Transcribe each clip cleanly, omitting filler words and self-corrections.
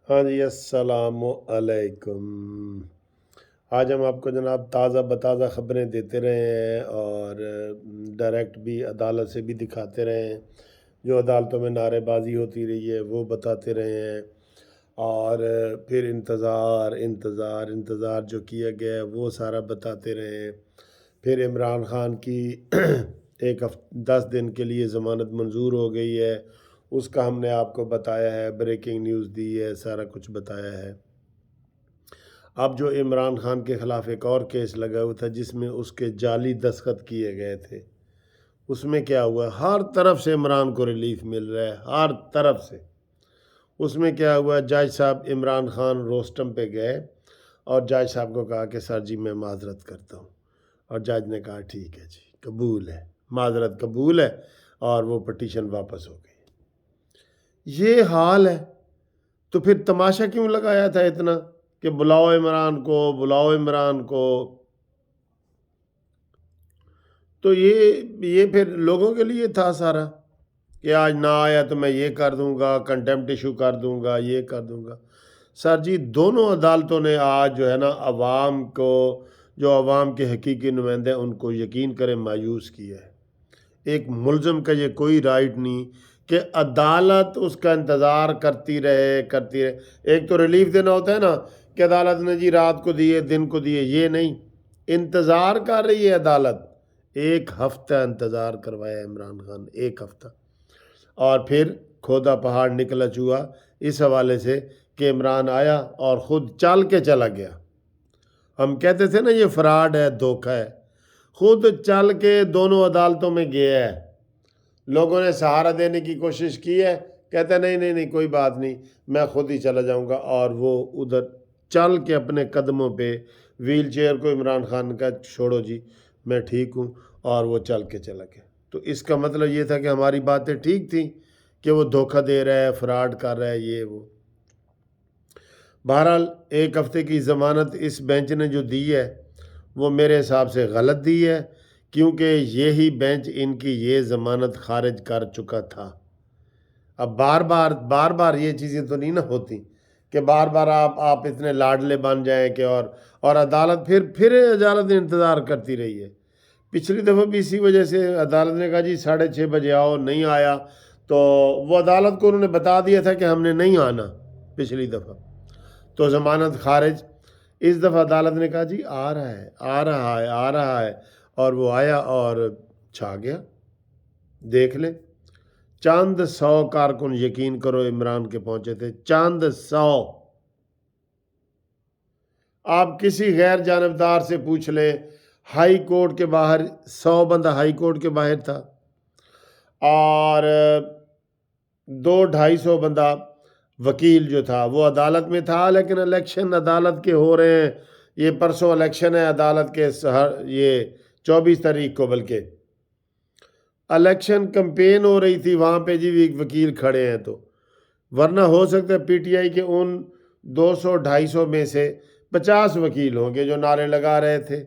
ہاں جی، السلام علیکم۔ آج ہم آپ کو جناب تازہ بتازہ خبریں دیتے رہے ہیں اور ڈائریکٹ بھی عدالت سے بھی دکھاتے رہے ہیں۔ جو عدالتوں میں نعرے بازی ہوتی رہی ہے وہ بتاتے رہے ہیں، اور پھر انتظار انتظار انتظار جو کیا گیا ہے وہ سارا بتاتے رہے ہیں۔ پھر عمران خان کی 10 دن کے لیے ضمانت منظور ہو گئی ہے، اس کا ہم نے آپ کو بتایا ہے، بریکنگ نیوز دی ہے، سارا کچھ بتایا ہے۔ اب جو عمران خان کے خلاف ایک اور کیس لگا ہوا تھا جس میں اس کے جعلی دستخط کیے گئے تھے، اس میں کیا ہوا؟ ہر طرف سے عمران کو ریلیف مل رہا ہے، ہر طرف سے۔ اس میں کیا ہوا؟ جج صاحب عمران خان روسٹم پہ گئے اور جج صاحب کو کہا کہ سر جی میں معذرت کرتا ہوں، اور جج نے کہا ٹھیک ہے جی، قبول ہے، معذرت قبول ہے، اور وہ پٹیشن واپس ہو گئی۔ یہ حال ہے تو پھر تماشا کیوں لگایا تھا اتنا کہ بلاؤ عمران کو، بلاؤ عمران کو؟ تو یہ پھر لوگوں کے لیے تھا سارا کہ آج نہ آیا تو میں یہ کر دوں گا، کنٹیمپٹ ایشو کر دوں گا، یہ کر دوں گا۔ سر جی دونوں عدالتوں نے آج جو ہے نا عوام کو، جو عوام کے حقیقی نمائندے ان کو یقین کریں مایوس کیا ہے۔ ایک ملزم کا یہ کوئی رائٹ نہیں کہ عدالت اس کا انتظار کرتی رہے کرتی رہے۔ ایک تو ریلیف دینا ہوتا ہے نا کہ عدالت نے جی رات کو دیے، دن کو دیے، یہ نہیں، انتظار کر رہی ہے عدالت۔ 1 ہفتہ انتظار کروایا عمران خان، 1 ہفتہ، اور پھر کھودا پہاڑ نکلا چوہا، اس حوالے سے کہ عمران آیا اور خود چل کے چلا گیا۔ ہم کہتے تھے نا یہ فراڈ ہے، دھوکہ ہے، خود چل کے دونوں عدالتوں میں گیا ہے۔ لوگوں نے سہارا دینے کی کوشش کی ہے، کہتا ہے نہیں نہیں نہیں کوئی بات نہیں، میں خود ہی چلا جاؤں گا، اور وہ ادھر چل کے اپنے قدموں پہ ویل چیئر کو عمران خان کا چھوڑو جی میں ٹھیک ہوں، اور وہ چل کے چلا گیا۔ تو اس کا مطلب یہ تھا کہ ہماری باتیں ٹھیک تھیں کہ وہ دھوکہ دے رہا ہے، فراڈ کر رہا ہے، یہ وہ۔ بہرحال 1 ہفتے کی ضمانت اس بینچ نے جو دی ہے وہ میرے حساب سے غلط دی ہے، کیونکہ یہی بینچ ان کی یہ ضمانت خارج کر چکا تھا۔ اب بار بار یہ چیزیں تو نہیں نہ ہوتی کہ بار بار آپ اتنے لاڈلے بن جائیں کہ اور عدالت پھر عدالت انتظار کرتی رہی ہے۔ پچھلی دفعہ بھی اسی وجہ سے عدالت نے کہا جی 6:30 بجے آؤ، نہیں آیا تو وہ عدالت کو انہوں نے بتا دیا تھا کہ ہم نے نہیں آنا پچھلی دفعہ، تو ضمانت خارج۔ اس دفعہ عدالت نے کہا جی آ رہا ہے آ رہا ہے آ رہا ہے، اور وہ آیا اور چھا گیا۔ دیکھ لیں، چند 100 کارکن یقین کرو عمران کے پہنچے تھے، چند 100۔ آپ کسی غیر جانبدار سے پوچھ لیں، ہائی کورٹ کے باہر 100 بندہ ہائی کورٹ کے باہر تھا، اور 200-250 بندہ وکیل جو تھا وہ عدالت میں تھا۔ لیکن الیکشن عدالت کے ہو رہے ہیں، یہ پرسوں الیکشن ہے عدالت کے، یہ 24 تاریخ کو، بلکہ الیکشن کمپین ہو رہی تھی وہاں پہ جی، ایک وکیل کھڑے ہیں، تو ورنہ ہو سکتا ہے پی ٹی آئی کے ان 200-250 میں سے 50 وکیل ہوں گے جو نعرے لگا رہے تھے۔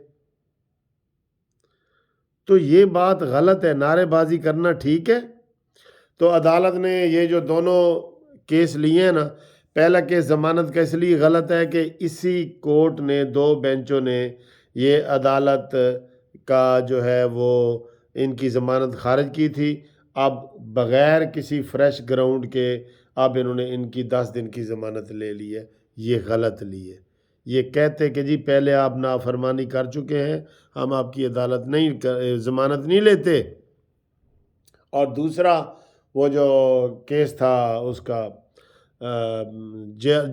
تو یہ بات غلط ہے، نعرے بازی کرنا ٹھیک ہے؟ تو عدالت نے یہ جو دونوں کیس لیے ہیں نا، پہلا کیس ضمانت کا اس لیے غلط ہے کہ اسی کورٹ نے، 2 بینچوں نے یہ عدالت کا جو ہے وہ ان کی ضمانت خارج کی تھی۔ اب بغیر کسی فریش گراؤنڈ کے اب انہوں نے ان کی 10 دن کی ضمانت لے لی ہے، یہ غلط لی ہے۔ یہ کہتے کہ جی پہلے آپ نافرمانی کر چکے ہیں، ہم آپ کی عدالت نہیں، ضمانت نہیں لیتے۔ اور دوسرا وہ جو کیس تھا اس کا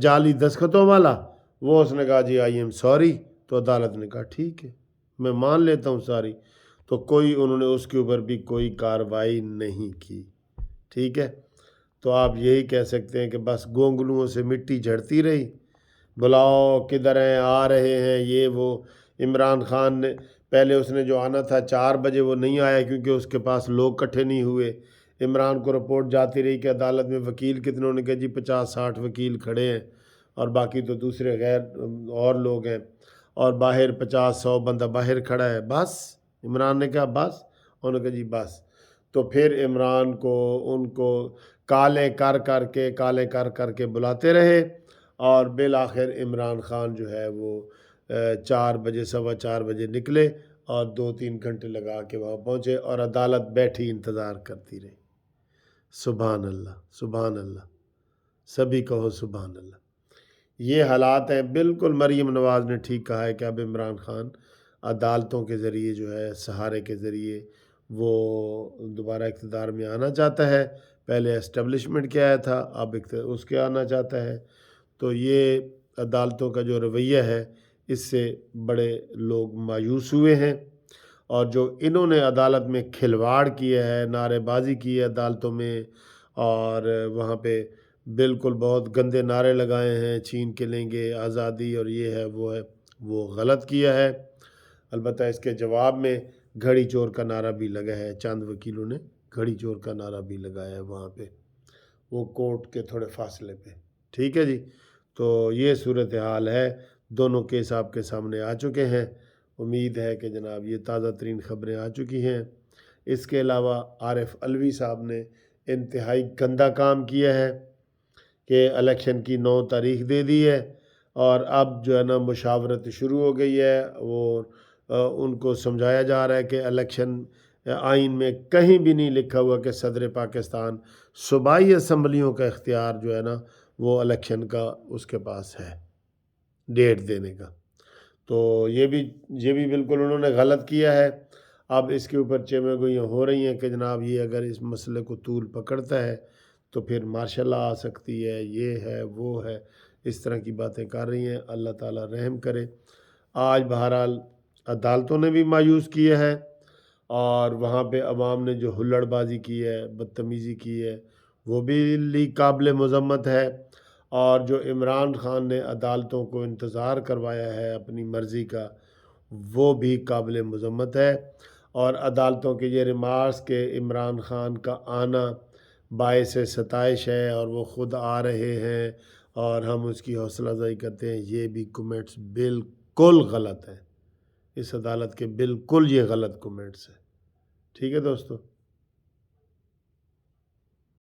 جعلی دستخطوں والا، وہ اس نے کہا جی آئی ایم سوری، تو عدالت نے کہا ٹھیک ہے میں مان لیتا ہوں ساری، تو کوئی انہوں نے اس کے اوپر بھی کوئی کارروائی نہیں کی۔ ٹھیک ہے، تو آپ یہی کہہ سکتے ہیں کہ بس گونگلوؤں سے مٹی جھڑتی رہی، بلاؤ کدھر ہیں، آ رہے ہیں، یہ وہ۔ عمران خان نے پہلے اس نے جو آنا تھا 4 بجے وہ نہیں آیا کیونکہ اس کے پاس لوگ اکٹھے نہیں ہوئے۔ عمران کو رپورٹ جاتی رہی کہ عدالت میں وکیل کتنے، انہوں نے کہا جی 50-60 وکیل کھڑے ہیں، اور باقی تو دوسرے غیر اور لوگ ہیں، اور باہر 50-100 بندہ باہر کھڑا ہے۔ بس عمران نے کہا بس، انہوں نے کہا جی بس۔ تو پھر عمران کو ان کو کالے کر کر کے بلاتے رہے، اور بالآخر عمران خان جو ہے وہ 4 بجے 4:15 بجے نکلے اور 2-3 گھنٹے لگا کے وہاں پہنچے اور عدالت بیٹھی انتظار کرتی رہی۔ سبحان اللہ، سبحان اللہ، سبھی کہو سبحان اللہ۔ یہ حالات ہیں۔ بالکل مریم نواز نے ٹھیک کہا ہے کہ اب عمران خان عدالتوں کے ذریعے جو ہے، سہارے کے ذریعے وہ دوبارہ اقتدار میں آنا چاہتا ہے۔ پہلے اسٹیبلشمنٹ کے آیا تھا، اب اس کے آنا چاہتا ہے۔ تو یہ عدالتوں کا جو رویہ ہے، اس سے بڑے لوگ مایوس ہوئے ہیں، اور جو انہوں نے عدالت میں کھلواڑ کیا ہے، نعرے بازی کی ہے عدالتوں میں، اور وہاں پہ بالکل بہت گندے نعرے لگائے ہیں، چھین کے لیں گے آزادی اور یہ ہے وہ ہے، وہ غلط کیا ہے۔ البتہ اس کے جواب میں گھڑی چور کا نعرہ بھی لگا ہے، چند وکیلوں نے گھڑی چور کا نعرہ بھی لگایا ہے وہاں پہ، وہ کورٹ کے تھوڑے فاصلے پہ۔ ٹھیک ہے جی، تو یہ صورتحال ہے۔ دونوں کیس آپ کے سامنے آ چکے ہیں۔ امید ہے کہ جناب یہ تازہ ترین خبریں آ چکی ہیں۔ اس کے علاوہ عارف علوی صاحب نے انتہائی گندا کام کیا ہے کہ الیکشن کی 9 تاریخ دے دی ہے، اور اب جو ہے نا مشاورت شروع ہو گئی ہے۔ وہ ان کو سمجھایا جا رہا ہے کہ الیکشن آئین میں کہیں بھی نہیں لکھا ہوا کہ صدر پاکستان صوبائی اسمبلیوں کا اختیار جو ہے نا وہ الیکشن کا اس کے پاس ہے ڈیٹ دینے کا۔ تو یہ بھی بالکل انہوں نے غلط کیا ہے۔ اب اس کے اوپر چیمے گوئیاں ہو رہی ہیں کہ جناب یہ اگر اس مسئلے کو طول پکڑتا ہے تو پھر مارشل لا آ سکتی ہے، یہ ہے وہ ہے، اس طرح کی باتیں کر رہی ہیں۔ اللہ تعالیٰ رحم کرے۔ آج بہرحال عدالتوں نے بھی مایوس کیا ہے، اور وہاں پہ عوام نے جو ہلڑ بازی کی ہے، بدتمیزی کی ہے، وہ بھی قابل مذمت ہے۔ اور جو عمران خان نے عدالتوں کو انتظار کروایا ہے اپنی مرضی کا، وہ بھی قابل مذمت ہے۔ اور عدالتوں کے یہ ریمارکس کہ عمران خان کا آنا باعث ستائش ہے اور وہ خود آ رہے ہیں اور ہم اس کی حوصلہ افزائی کرتے ہیں، یہ بھی کومنٹس بالکل غلط ہیں۔ اس عدالت کے بالکل یہ غلط کومنٹس ہیں۔ ٹھیک ہے دوستو۔